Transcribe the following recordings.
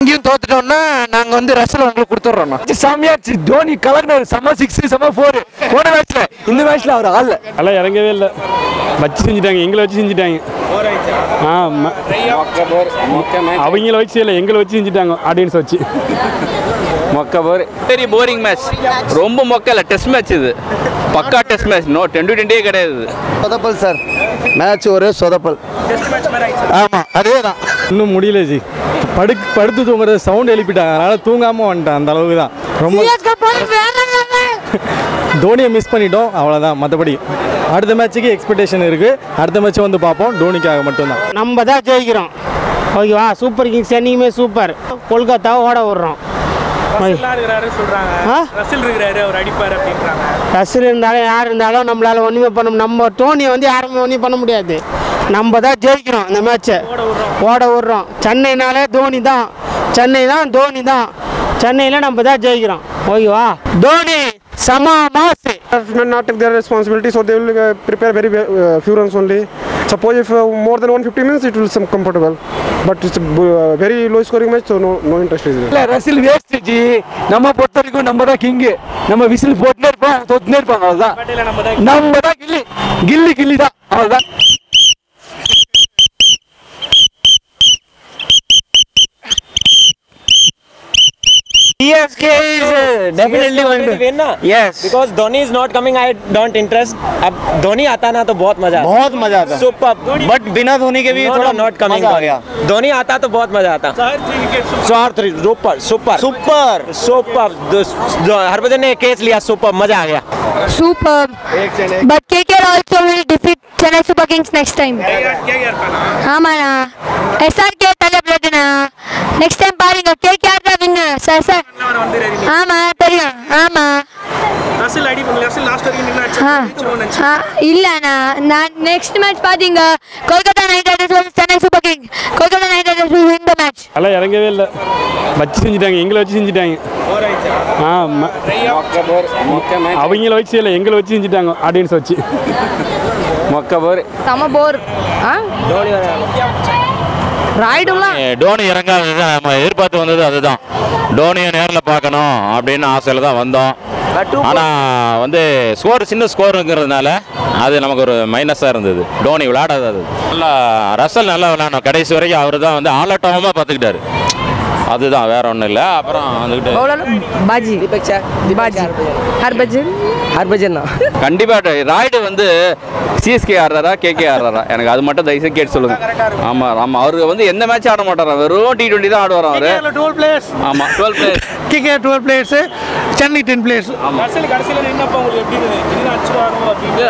இங்கேயும் தோத்துட்டோம்னா நாங்க வந்து ரசல் உங்களுக்கு கொடுத்துட்றோம். சாமியாச்சு தோனி கலர்னர் செம்ம 6 செம்ம 4 போன மேட்ச்ல. இந்த மேட்ச்ல அவர் ஆள அதெல்லாம் இறங்கவே இல்லை. வச்சு செஞ்சுட்டாங்க, எங்களை வச்சு செஞ்சுட்டாங்க. அவங்கள வச்சு இல்லை, எங்களை வச்சு செஞ்சுட்டாங்க. ஆடியன்ஸ் வச்சு மொக்க போர். Very boring match. ரொம்ப மொக்க இல்லை, டெஸ்ட் மேட்ச் இது. பக்கா டெஸ்ட் மேட்ச். நோ 2020 கிடையாது. சொதப்பல் சார், மேட்ச் ஒரே சொதப்பல். ஆமா அதே தான். இன்னும் முடியல ஜி. படுத்து தூங்குறது சவுண்ட் எழுப்பிட்டாங்க, அதனால தூங்காமல் வந்துட்டேன். அந்த அளவுக்கு தான். ரொம்ப தோனியை மிஸ் பண்ணிட்டோம், அவ்வளோதான். மற்றபடி அடுத்த மேட்ச்சுக்கு எக்ஸ்பெக்டேஷன் இருக்குது. அடுத்த மேட்ச் வந்து பார்ப்போம். தோனிக்காக மட்டும்தான். நம்ம தான் ஜெயிக்கிறோம். ஓகேவா? சூப்பர் கிங்ஸ் என்னைக்குமே சூப்பர். கொல்கத்தாவை ஓட விடுறோம். ரசில் இருந்தாலும் யார் இருந்தாலும் நம்மளால ஒன்றுமே பண்ண, நம்ம தோனியை வந்து யாருமே ஒன்றும் பண்ண முடியாது. நம்ம தான் ஜெயிக்கிறோம் இந்த மேட்சை, ஓட விடுறோம். சென்னைனாலே தோனி தான், சென்னை தான், தோனி தான். சென்னையில் நம்ம தான் ஜெயிக்கிறோம். ஓகேவா? தோனி சமா மாசு. Not take their responsibility, so they will prepare very few runs only. Suppose if more than 150 minutes, it will some comfortable. But it's a very low scoring match, so no interest is there. இல்ல Russell waste G. நம்ம பொறுத்த வரைக்கும் நம்ம தான் king. நம்ம whistle போட்டுனே இருப்போம், தோத்துனே இருப்பாங்க. அவ்வளவுதான். நம்ம தான் கில்லி தான். அவ்வளவுதான். CSK is definitely going to win ना. Yes. Because Dhoni is not coming, I don't interest. अब धोनी आता ना तो बहुत मजा आता. Super. बट बिना धोनी के भी थोड़ा not coming. मजा आ गया. धोनी आता तो बहुत मजा आता. 4-3 super. हरभजन ने केस लिया. सुपर, मजा आ गया. Super. But KKR also will defeat Chennai Super Kings next time. ஆமாண்ணா, SRK தலைப்படனா next time பாருங்க. KKR தான் win சார். ஆமா தெரியும். ஆமா இல்லண்ணா, நான் நெக்ஸ்ட் மேட்ச் பாத்தீங்க. Kolkata night Riders vs Chennai super Kings. Kolkata night Riders will win the match. அதெல்லாம் இறங்கவே இல்லை. வச்சு செஞ்சுட்டாங்க, எங்களை வச்சு செஞ்சுட்டாங்க. அவங்கள வச்சு இல்லை, எங்களை வச்சு செஞ்சுட்டாங்க. ஆடியன்ஸ் வச்சு மொக்க போர். சம போர். டோனி இறங்காதது தான் நம்ம எதிர்பார்த்து வந்தது. அதுதான், டோனியை நேரில் பார்க்கணும் அப்படின்னு ஆசையில் தான் வந்தோம். ஆனால் வந்து சின்ன ஸ்கோருங்கிறதுனால அது நமக்கு ஒரு மைனஸாக இருந்தது. டோனி விளையாடாதது நல்லா. ரசல் நல்லா விளையாடணும். கடைசி வரைக்கும் அவர் தான் வந்து ஆலட்டமாக பார்த்துக்கிட்டாரு. அதுதான், வேற ஒன்றும் இல்லை. அப்புறம் ஹர்பஜன் கண்டிப்பாக ராய்டு வந்து சிஎஸ்கே ஆடுறாரா கேகே ஆடுறாரா, எனக்கு அது மட்டும் தயவுசெய்து கேட்டு சொல்லுங்க. ஆமாம் அவரு வந்து எந்த மேட்ச் ஆட மாட்டாரா, வெறும் T20 தான் ஆடுவார் அவரு. 12 players. ஆமாம் 12 players. KKR 12 players, Chennai 10 players.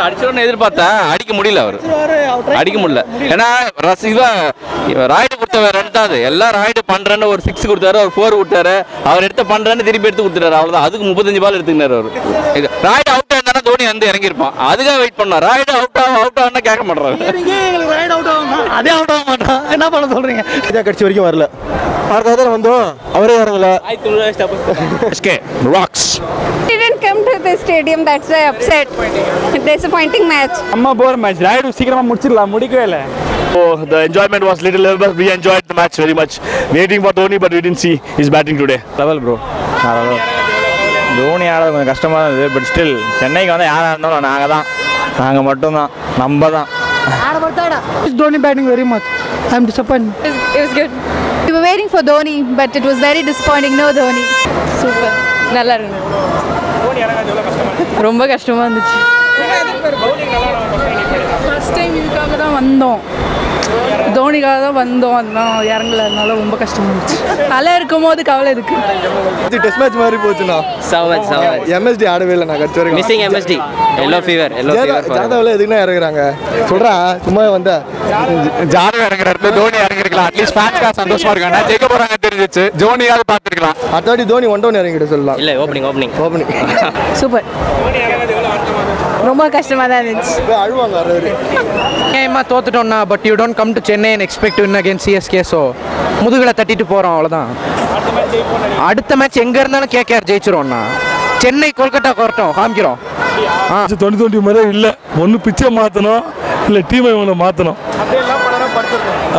அடிச்சிடணும்னு எதிர்பார்த்தேன், அடிக்க முடியல. அவர் அடிக்க முடியல. ஏன்னா ராய்டு கொடுத்த ரன் தான் அது. எல்லாம் ராய்டு பண்றேன்னு ஒரு 6 கொடுத்தாரு, ஒரு 4 விட்டாரு. அவர் எடுத்த பண்றேன்னு திருப்பி எடுத்து கொடுத்துட்டாரு. அவ்வளோதான். அதுக்கு 35 பால் எடுத்துக்கினாரு அவர். ராய்டு அவுட் ஆயிருந்தானா தோனி வந்து இறங்கியிருப்பான். அதுக்காக வெயிட் பண்ணார். ராய்டு அவுட் ஆகுனா கேட்க மாட்டாரு. அதே அவுட் ஆக மாட்டான். என்ன பண்ண சொல்றீங்க? கட்சி வரைக்கும் வரல. அவருக்காக வந்தோம், அவரே வரல. Rocks Didn't come to the stadium, that's why upset. Disappointing match. அம்மா போகிற மேட்ச். ராய்டு சீக்கிரமா முடிச்சிடலாம், முடிக்கவே இல்லை. The enjoyment was little, but we enjoyed the match very much. Waiting for Dhoni, but we didn't see his batting today. Level bro. Dhoni ஆட கொஞ்சம் கஷ்டமாக இருந்தது. But still சென்னைக்கு வந்து யாராக இருந்தாலும் நாங்கள் மட்டும்தான், நம்ம தான். Dhoni batting very much. I'm disappointed. It was good. We were waiting for Dhoni, but it was very disappointing. No Dhoni. Super. நல்லா இருந்துச்சு. ரொம்ப கஷ்டமா இருந்துச்சு. ஃபர்ஸ்ட் டைம் இதுக்காக தான் வந்தோம், தோனிக்காக தான் வந்தோம். அதெல்லாம் இறங்கலனால ரொம்ப கஷ்டமா இருந்துச்சு. தலை இருக்கும் போது கவலை இருக்கு. டெஸ்ட் மேட்ச் மாதிரி போச்சுண்ணா. MSD ஆடவே இல்லை. நான் கட்சி வரைக்கும் Missing MSD. Yellow fever. ஜாதவில் எதுக்குன்னா இறங்குறாங்க சொல்றா. சும்மா வந்தா ஜாதகம் இறங்குறாரு, தோனி இறங்கிருக்கலாம். அட்லீஸ்ட் ஃபேன்ஸ்க்காக சந்தோஷமா இருக்காங்க. ஜெயிக்க போறாங்க தெரிஞ்சிச்சு. தோனியாவது பார்த்துருக்கலாம். அடுத்தாடி தோனி 1-1 இறங்கிட்டு சொல்லலாம். இல்லை, ஓப்பனிங். சூப்பர். ரொம்ப கஷ்டமா தான் இருந்துச்சு. அழுவாங்க ஏமா தோத்துட்டோம்னா. But you don't come to Chennai and expect to win against CSK. So முதுகுல தட்டிட்டு போகிறோம், அவ்வளோதான். அடுத்த மேட்ச் எங்கே இருந்தாலும் KKR ஜெயிச்சிருவோம்ண்ணா. சென்னை கொல்கத்தா கோர்ட்டோம் காமிக்கிறோம். 2020 மாதிரி இல்லை. ஒன்று பிச்சை மாற்றணும், இல்லை டீமை ஒன்று மாற்றணும்.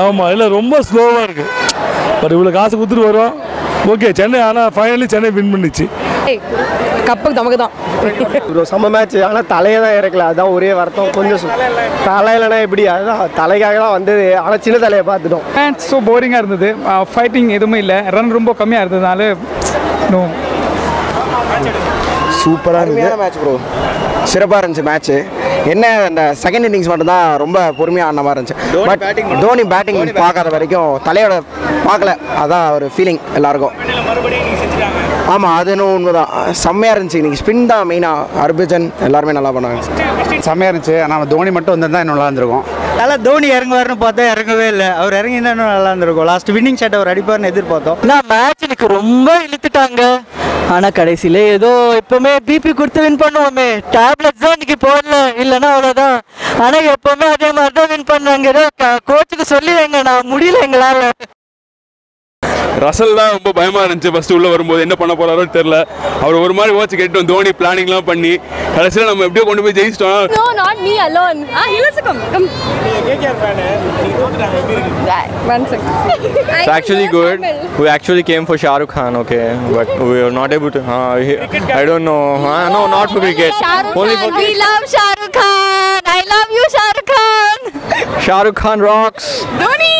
ஆமாம், இல்லை ரொம்ப ஸ்லோவாக இருக்குது. பட் இவ்வளோ காசு கொடுத்துட்டு வரோம். ஓகே சென்னை, ஆனால் ஃபைனலி சென்னை வின் பண்ணிச்சு. கப்புக்கு நமக்கு தான். ப்ரோ செம்ம மேட்ச். ஆனால் தலையை தான் இறக்கல, அதுதான் ஒரே வருத்தம். கொஞ்சம் தலையிலனா எப்படி, அதுதான் தலைக்காக தான் வந்தது. ஆனால் சின்ன தலையை பார்த்துட்டோம். மேட்ச் ஸோ போரிங்காக இருந்தது. ஃபைட்டிங் எதுவுமே இல்லை. ரன் ரொம்ப கம்மியாக இருந்ததுனால நோ. சூப்பராக இருந்தது மேட்ச் ப்ரோ. சிறப்பாக இருந்துச்சு மேட்ச்சு. என்ன அந்த செகண்ட் இன்னிங்ஸ் மட்டும்தான் ரொம்ப பொறுமையாக ஆன மாதிரி இருந்துச்சு. பட் தோனி பேட்டிங் பார்க்காத வரைக்கும் தலையோட பார்க்கல, அதான் ஒரு ஃபீலிங் எல்லாருக்கும். ஆமாம், அது இன்னும் உண்மைதான். செம்மையாக இருந்துச்சு. இன்றைக்கி ஸ்பின் தான் மெயினாக. ஹர்பஜன் எல்லாருமே நல்லா பண்ணாங்க. செம்மையாக இருந்துச்சு. ஆனால் தோனி மட்டும் வந்திருந்தா இன்னும் நல்லா இருந்திருக்கும். நல்லா தோனி இறங்குவார்னு பார்த்தா இறங்கவே இல்லை. அவர் இறங்கினா இன்னும் நல்லா இருந்திருக்கும். லாஸ்ட் வின்னிங் ஷாட் அவர் அடிப்பார்னு எதிர்பார்த்தோம். நான் மேட்ச் எனக்கு ரொம்ப இழுத்துட்டாங்க. ஆனால் கடைசியில் ஏதோ எப்போவுமே பிபி கொடுத்து வின் பண்ணுவோமே. டேப்லெட்ஸ் தான் இன்னைக்கு போடல, இல்லைன்னா அவ்வளோதான். ஆனால் எப்போவுமே அதே மாதிரி தான் வின் பண்ணாங்க. ஏதோ கோச்சுக்கு சொல்லி வைங்க, நான் முடியல எங்களால். ரசல் தான் ரொம்ப பயமாக இருந்துச்சு ஃபஸ்ட்டு உள்ளே வரும்போது. என்ன பண்ண போகிறாரோன்னு தெரில. அவர் ஒரு மாதிரி வாட்ச் கேட்டோம், தோனி பிளானிங்லாம் பண்ணி கடைசியில் நம்ம எப்படியோ கொண்டு போய் ஜெயிச்சிட்டோம். No, not me alone. He also come. KKR fan. One second. It's actually good. We actually came for Shah Rukh Khan, okay, but we were not able to. I don't know. No, not for cricket. Only for We love Shah Rukh Khan. I love you, Shah Rukh Khan. Shah Rukh Khan rocks. Dhoni.